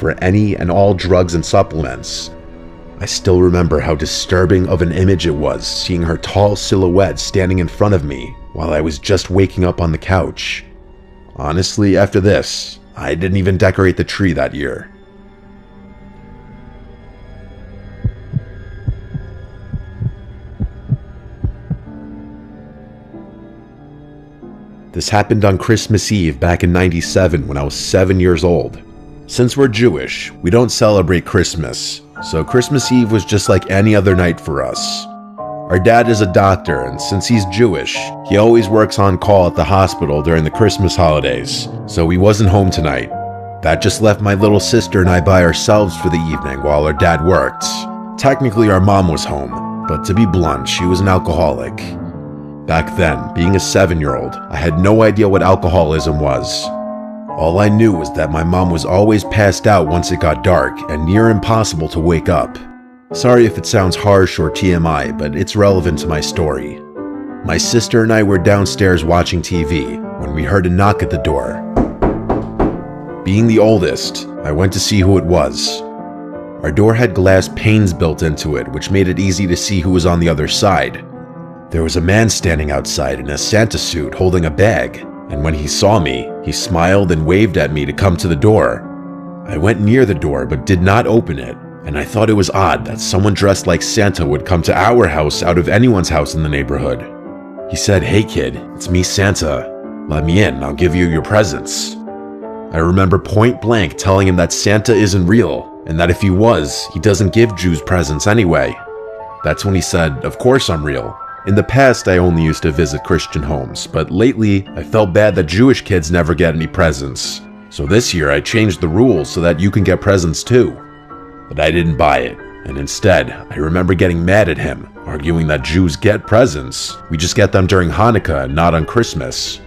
for any and all drugs and supplements. I still remember how disturbing of an image it was seeing her tall silhouette standing in front of me while I was just waking up on the couch. Honestly, after this, I didn't even decorate the tree that year. This happened on Christmas Eve back in '97 when I was 7 years old. Since we're Jewish, we don't celebrate Christmas, so Christmas Eve was just like any other night for us. Our dad is a doctor, and since he's Jewish, he always works on call at the hospital during the Christmas holidays, so he wasn't home tonight. That just left my little sister and I by ourselves for the evening while our dad worked. Technically, our mom was home, but to be blunt, she was an alcoholic. Back then, being a 7-year-old, I had no idea what alcoholism was. All I knew was that my mom was always passed out once it got dark and near impossible to wake up. Sorry if it sounds harsh or TMI, but it's relevant to my story. My sister and I were downstairs watching TV when we heard a knock at the door. Being the oldest, I went to see who it was. Our door had glass panes built into it, which made it easy to see who was on the other side. There was a man standing outside in a Santa suit holding a bag, and when he saw me, he smiled and waved at me to come to the door. I went near the door but did not open it, and I thought it was odd that someone dressed like Santa would come to our house out of anyone's house in the neighborhood. He said, "Hey kid, it's me Santa. Let me in, I'll give you your presents." I remember point blank telling him that Santa isn't real, and that if he was, he doesn't give Jews presents anyway. That's when he said, "Of course I'm real." In the past, I only used to visit Christian homes, but lately, I felt bad that Jewish kids never get any presents. So this year, I changed the rules so that you can get presents too. But I didn't buy it, and instead, I remember getting mad at him, arguing that Jews get presents. We just get them during Hanukkah and not on Christmas.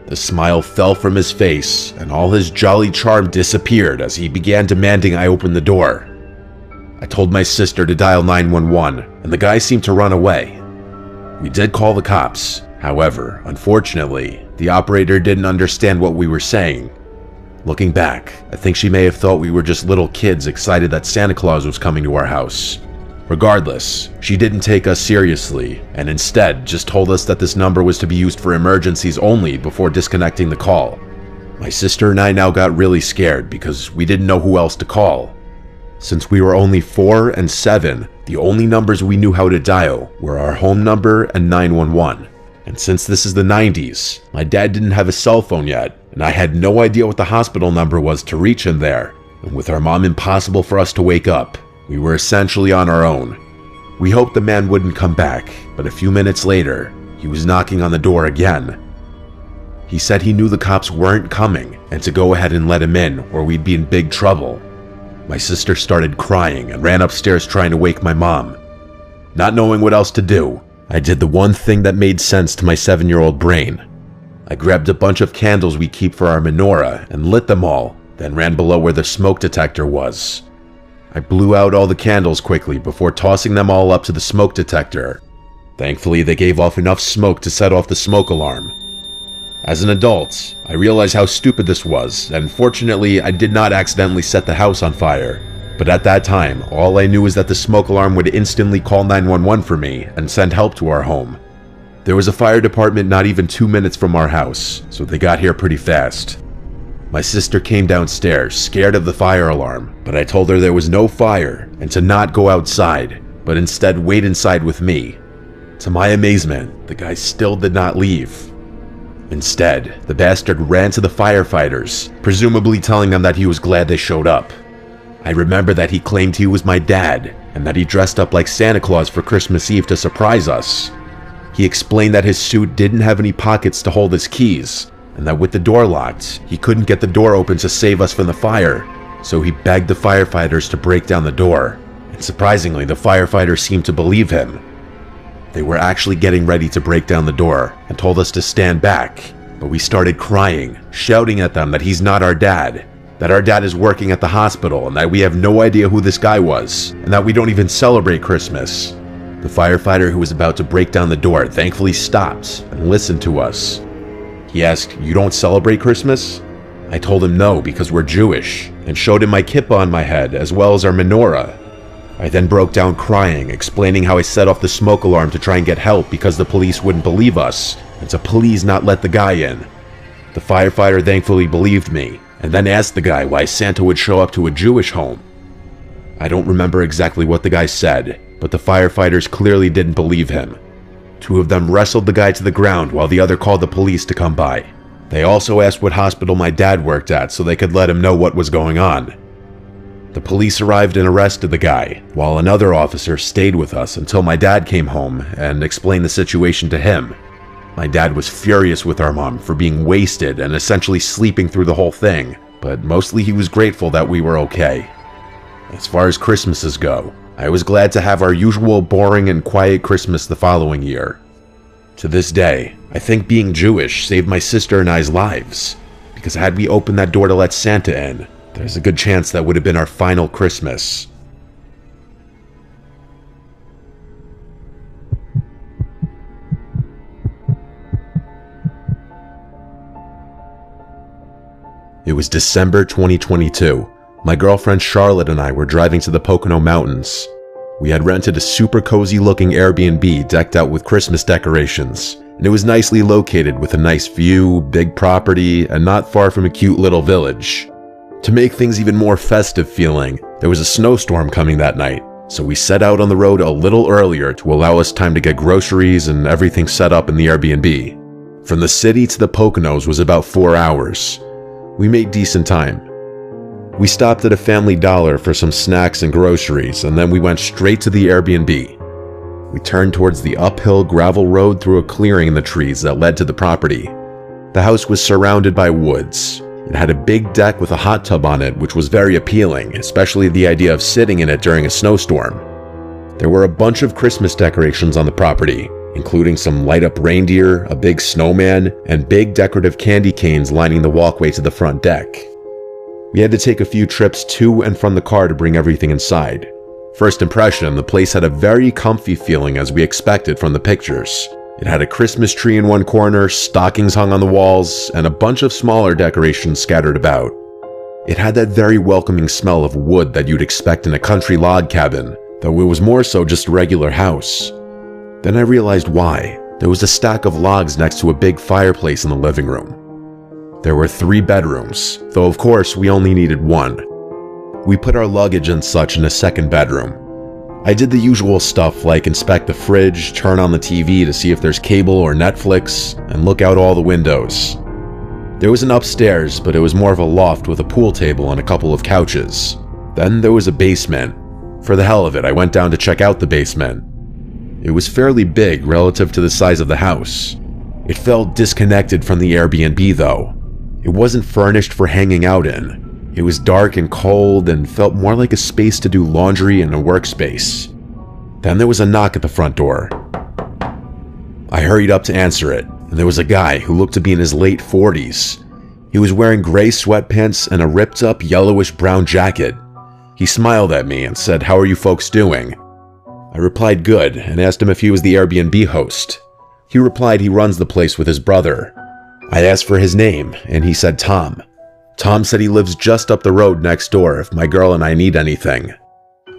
The smile fell from his face, and all his jolly charm disappeared as he began demanding I open the door. I told my sister to dial 911, and the guy seemed to run away. We did call the cops. However, unfortunately, the operator didn't understand what we were saying. Looking back, I think she may have thought we were just little kids excited that Santa Claus was coming to our house. Regardless, she didn't take us seriously, and instead just told us that this number was to be used for emergencies only before disconnecting the call. My sister and I now got really scared because we didn't know who else to call. Since we were only 4 and 7, the only numbers we knew how to dial were our home number and 911. And since this is the 90s, my dad didn't have a cell phone yet, and I had no idea what the hospital number was to reach him there. And with our mom impossible for us to wake up, we were essentially on our own. We hoped the man wouldn't come back, but a few minutes later, he was knocking on the door again. He said he knew the cops weren't coming and to go ahead and let him in or we'd be in big trouble. My sister started crying and ran upstairs trying to wake my mom. Not knowing what else to do, I did the one thing that made sense to my 7-year-old brain. I grabbed a bunch of candles we keep for our menorah and lit them all, then ran below where the smoke detector was. I blew out all the candles quickly before tossing them all up to the smoke detector. Thankfully, they gave off enough smoke to set off the smoke alarm. As an adult, I realized how stupid this was, and fortunately, I did not accidentally set the house on fire. But at that time, all I knew was that the smoke alarm would instantly call 911 for me and send help to our home. There was a fire department not even 2 minutes from our house, so they got here pretty fast. My sister came downstairs, scared of the fire alarm, but I told her there was no fire and to not go outside, but instead wait inside with me. To my amazement, the guy still did not leave. Instead, the bastard ran to the firefighters, presumably telling them that he was glad they showed up. I remember that he claimed he was my dad, and that he dressed up like Santa Claus for Christmas Eve to surprise us. He explained that his suit didn't have any pockets to hold his keys, and that with the door locked, he couldn't get the door open to save us from the fire, so he begged the firefighters to break down the door, and surprisingly, the firefighters seemed to believe him. They were actually getting ready to break down the door and told us to stand back, but we started crying, shouting at them that he's not our dad, that our dad is working at the hospital and that we have no idea who this guy was, and that we don't even celebrate Christmas. The firefighter who was about to break down the door thankfully stopped and listened to us. He asked, "You don't celebrate Christmas?" I told him no because we're Jewish, and showed him my kippah on my head as well as our menorah. I then broke down crying, explaining how I set off the smoke alarm to try and get help because the police wouldn't believe us, and to please not let the guy in. The firefighter thankfully believed me, and then asked the guy why Santa would show up to a Jewish home. I don't remember exactly what the guy said, but the firefighters clearly didn't believe him. 2 of them wrestled the guy to the ground while the other called the police to come by. They also asked what hospital my dad worked at so they could let him know what was going on. The police arrived and arrested the guy, while another officer stayed with us until my dad came home and explained the situation to him. My dad was furious with our mom for being wasted and essentially sleeping through the whole thing, but mostly he was grateful that we were okay. As far as Christmases go, I was glad to have our usual boring and quiet Christmas the following year. To this day, I think being Jewish saved my sister and I's lives, because had we opened that door to let Santa in, there's a good chance that would have been our final Christmas. It was December 2022. My girlfriend Charlotte and I were driving to the Pocono Mountains. We had rented a super cozy looking Airbnb decked out with Christmas decorations, and it was nicely located with a nice view, big property, and not far from a cute little village. To make things even more festive feeling, there was a snowstorm coming that night, so we set out on the road a little earlier to allow us time to get groceries and everything set up in the Airbnb. From the city to the Poconos was about 4 hours. We made decent time. We stopped at a Family Dollar for some snacks and groceries, and then we went straight to the Airbnb. We turned towards the uphill gravel road through a clearing in the trees that led to the property. The house was surrounded by woods. It had a big deck with a hot tub on it, which was very appealing, especially the idea of sitting in it during a snowstorm. There were a bunch of Christmas decorations on the property, including some light-up reindeer, a big snowman, and big decorative candy canes lining the walkway to the front deck. We had to take a few trips to and from the car to bring everything inside. First impression, the place had a very comfy feeling as we expected from the pictures. It had a Christmas tree in one corner, stockings hung on the walls, and a bunch of smaller decorations scattered about. It had that very welcoming smell of wood that you'd expect in a country log cabin, though it was more so just a regular house. Then I realized why. There was a stack of logs next to a big fireplace in the living room. There were 3 bedrooms, though of course we only needed 1. We put our luggage and such in a second bedroom. I did the usual stuff like inspect the fridge, turn on the TV to see if there's cable or Netflix, and look out all the windows. There was an upstairs, but it was more of a loft with a pool table and a couple of couches. Then there was a basement. For the hell of it, I went down to check out the basement. It was fairly big relative to the size of the house. It felt disconnected from the Airbnb though. It wasn't furnished for hanging out in. It was dark and cold and felt more like a space to do laundry and a workspace. Then there was a knock at the front door. I hurried up to answer it, and there was a guy who looked to be in his late 40s. He was wearing gray sweatpants and a ripped up yellowish brown jacket. He smiled at me and said, "How are you folks doing?" I replied good and asked him if he was the Airbnb host. He replied he runs the place with his brother. I asked for his name, and he said Tom. Tom said he lives just up the road next door if my girl and I need anything.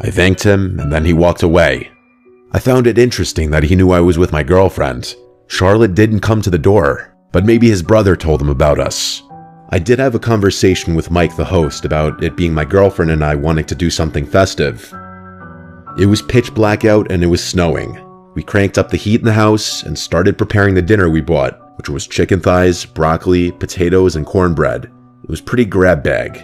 I thanked him, and then he walked away. I found it interesting that he knew I was with my girlfriend. Charlotte didn't come to the door, but maybe his brother told him about us. I did have a conversation with Mike, the host, about it being my girlfriend and I wanting to do something festive. It was pitch black out and it was snowing. We cranked up the heat in the house and started preparing the dinner we bought, which was chicken thighs, broccoli, potatoes, and cornbread. It was pretty grab bag.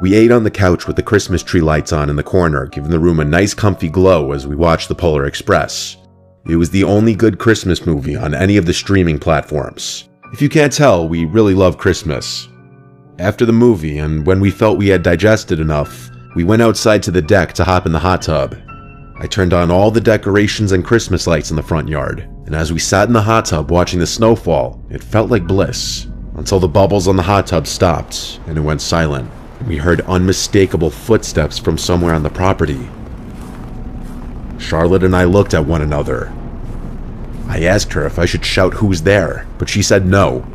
We ate on the couch with the Christmas tree lights on in the corner, giving the room a nice comfy glow as we watched the Polar Express. It was the only good Christmas movie on any of the streaming platforms. If you can't tell, we really love Christmas. After the movie, and when we felt we had digested enough, we went outside to the deck to hop in the hot tub. I turned on all the decorations and Christmas lights in the front yard, and as we sat in the hot tub watching the snowfall, it felt like bliss, until the bubbles on the hot tub stopped, and it went silent, and we heard unmistakable footsteps from somewhere on the property. Charlotte and I looked at one another. I asked her if I should shout who's there, but she said no.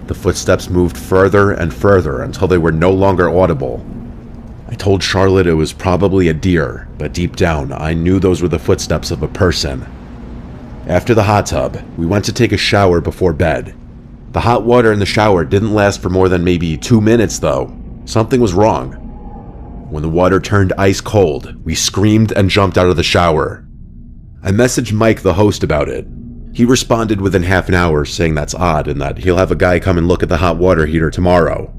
The footsteps moved further and further until they were no longer audible. I told Charlotte it was probably a deer, but deep down, I knew those were the footsteps of a person. After the hot tub, we went to take a shower before bed. The hot water in the shower didn't last for more than maybe 2 minutes though. Something was wrong. When the water turned ice cold, we screamed and jumped out of the shower. I messaged Mike, the host, about it. He responded within half an hour saying that's odd and that he'll have a guy come and look at the hot water heater tomorrow.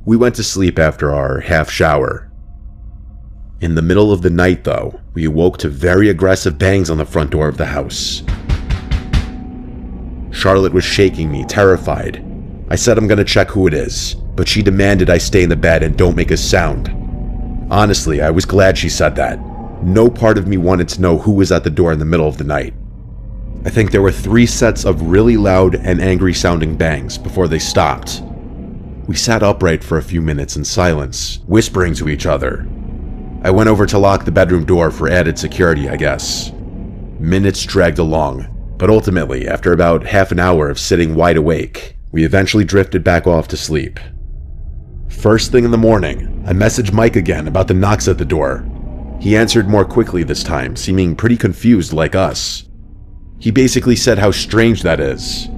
We went to sleep after our half shower. In the middle of the night though, we awoke to very aggressive bangs on the front door of the house. Charlotte was shaking me, terrified. I said I'm gonna check who it is, but she demanded I stay in the bed and don't make a sound. Honestly, I was glad she said that. No part of me wanted to know who was at the door in the middle of the night. I think there were 3 sets of really loud and angry sounding bangs before they stopped. We sat upright for a few minutes in silence, whispering to each other. I went over to lock the bedroom door for added security, I guess. Minutes dragged along, but ultimately, after about half an hour of sitting wide awake, we eventually drifted back off to sleep. First thing in the morning, I messaged Mike again about the knocks at the door. He answered more quickly this time, seeming pretty confused like us. He basically said how strange that is.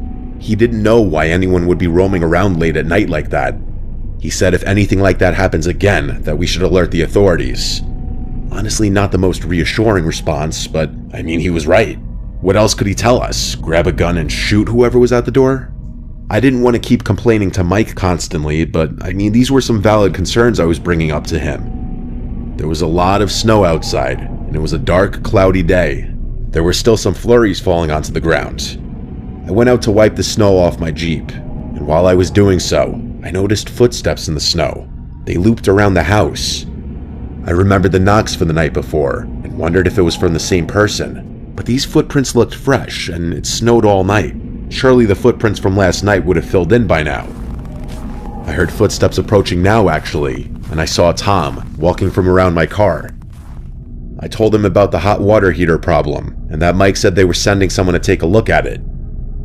He didn't know why anyone would be roaming around late at night like that. He said if anything like that happens again, that we should alert the authorities. Honestly, not the most reassuring response, but I mean, he was right. What else could he tell us? Grab a gun and shoot whoever was at the door? I didn't want to keep complaining to Mike constantly, but I mean, these were some valid concerns I was bringing up to him. There was a lot of snow outside, and it was a dark, cloudy day. There were still some flurries falling onto the ground. I went out to wipe the snow off my Jeep, and while I was doing so, I noticed footsteps in the snow. They looped around the house. I remembered the knocks from the night before, and wondered if it was from the same person. But these footprints looked fresh, and it snowed all night. Surely the footprints from last night would have filled in by now. I heard footsteps approaching now, actually, and I saw Tom walking from around my car. I told him about the hot water heater problem, and that Mike said they were sending someone to take a look at it.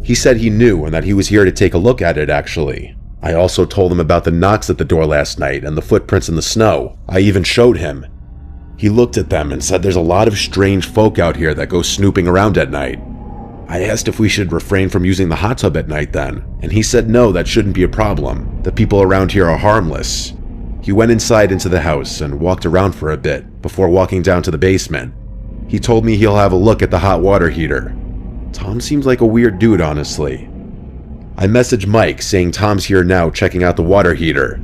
He said he knew and that he was here to take a look at it, actually. I also told him about the knocks at the door last night and the footprints in the snow. I even showed him. He looked at them and said there's a lot of strange folk out here that go snooping around at night. I asked if we should refrain from using the hot tub at night then, and he said no, that shouldn't be a problem. The people around here are harmless. He went inside into the house and walked around for a bit before walking down to the basement. He told me he'll have a look at the hot water heater. Tom seems like a weird dude, honestly. I messaged Mike saying Tom's here now checking out the water heater.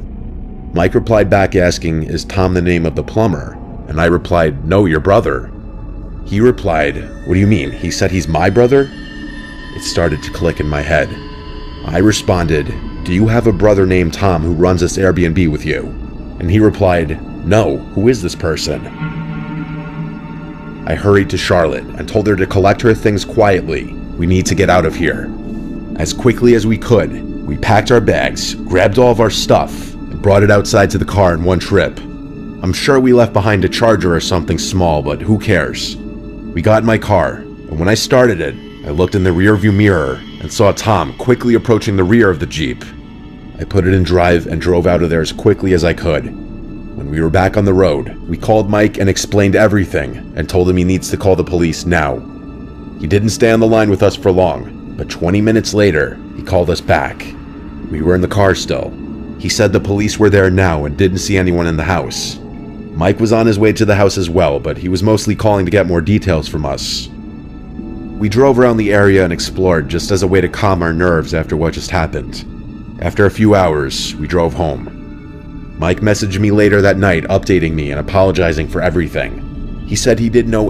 Mike replied back asking, is Tom the name of the plumber? And I replied, no, your brother. He replied, what do you mean? He said he's my brother? It started to click in my head. I responded, do you have a brother named Tom who runs this Airbnb with you? And he replied, no, who is this person? I hurried to Charlotte and told her to collect her things quietly. We need to get out of here. As quickly as we could, we packed our bags, grabbed all of our stuff, and brought it outside to the car in one trip. I'm sure we left behind a charger or something small, but who cares? We got in my car, and when I started it, I looked in the rearview mirror and saw Tom quickly approaching the rear of the Jeep. I put it in drive and drove out of there as quickly as I could. When we were back on the road, we called Mike and explained everything and told him he needs to call the police now. He didn't stay on the line with us for long, but 20 minutes later, he called us back. We were in the car still. He said the police were there now and didn't see anyone in the house. Mike was on his way to the house as well, but he was mostly calling to get more details from us. We drove around the area and explored just as a way to calm our nerves after what just happened. After a few hours, we drove home. Mike messaged me later that night updating me and apologizing for everything. He said he didn't know